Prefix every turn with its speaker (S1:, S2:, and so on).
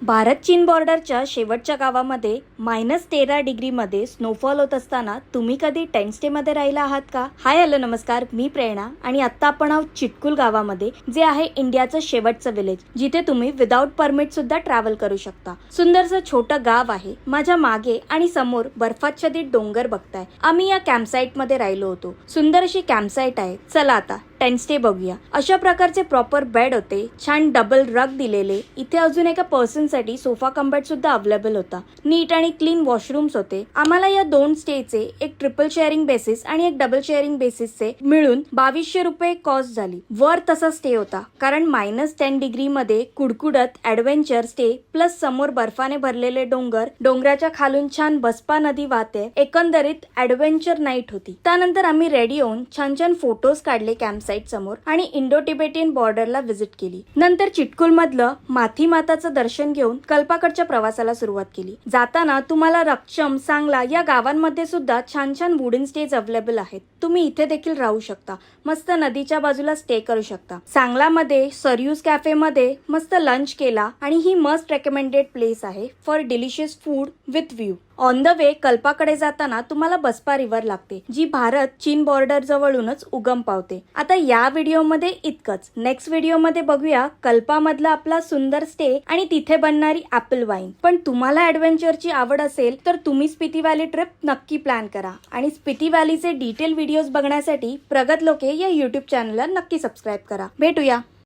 S1: भारत चीन बॉर्डरच्या शेवटच्या गावामध्ये -13 डिग्रीमध्ये स्नोफॉल होत असताना तुम्ही कधी टेंट स्टे मध्ये राहिला आहात का? हाय हॅलो नमस्कार, मी प्रेरणा आणि आता आपण आहोत चिटकुल गावामध्ये, जे आहे इंडियाचं शेवटचं विलेज, जिथे तुम्ही विदाउट परमिट सुद्धा ट्रॅव्हल करू शकता. सुंदरसं छोटं गाव आहे. माझ्या मागे आणि समोर बर्फाच्छादित डोंगर बघताय. आम्ही या कॅम्पसाइट मध्ये राहिलो होतो. सुंदर अशी कॅम्पसाइट आहे. चला आता टेंट स्टे बघूया. अशा प्रकारचे प्रॉपर बेड होते, छान डबल रग दिलेले. इथे अजून एका पर्सन साठी सोफा कम्बर्ट सुद्धा अवेलेबल होता. नीट आणि क्लीन वॉशरूम्स होते. आम्हाला या दोन स्टेचे एक ट्रिपल शेअरिंग बेसिस आणि एक डबल शेअरिंग बेसिसचे मिळून 2200 रुपये कॉस्ट झाली. वर तसा स्टे होता, कारण -10 डिग्री मध्ये कुडकुडत ऍडव्हेंचर स्टे प्लस समोर बर्फाने भरलेले डोंगर, डोंगराच्या खालून छान बसपा नदी वाहते. एकंदरीत ऍडव्हेंचर नाईट होती. त्यानंतर आम्ही रेडी होऊन छान छान फोटोज काढले कॅम्प साइट समोर आणि इंडो टिबेटियन बॉर्डरला व्हिजिट केली. नंतर चिटकुल मधलं माथी माताचं दर्शन घेऊन कल्पाकडच्या प्रवासाला सुरुवात केली. जाताना तुम्हाला रक्षम, सांगला या गावांमध्ये सुद्धा छान छान वुडन स्टेज अवेलेबल आहेत. तुम्ही इथे देखील राहू शकता. मस्त नदीच्या बाजूला स्टे करू शकता. सांगलामध्ये सरयूज कॅफे मध्ये मस्त लंच केला आणि ही मस्ट रेकमेंडेड प्लेस आहे for delicious food with view. On the way कल्पाकडे जाताना तुम्हाला बसपा रिव्हर लागते, जी भारत चीन बॉर्डर जवळूनच उगम पावते. आता या व्हिडिओमध्ये इतकंच. नेक्स्ट व्हिडिओमध्ये बघूया कल्पामधला आपला सुंदर स्टे आणि तिथे बनणारी ऍपल वाईन. पण तुम्हाला ऍडव्हेंचरची आवड असेल तर तुम्ही स्पिती व्हॅली ट्रिप नक्की प्लॅन करा. आणि स्पिती व्हॅलीचे डिटेल व्हिडिओज बघण्यासाठी प्रगत लोके या युट्यूब चॅनलला नक्की सबस्क्राईब करा. भेटूया.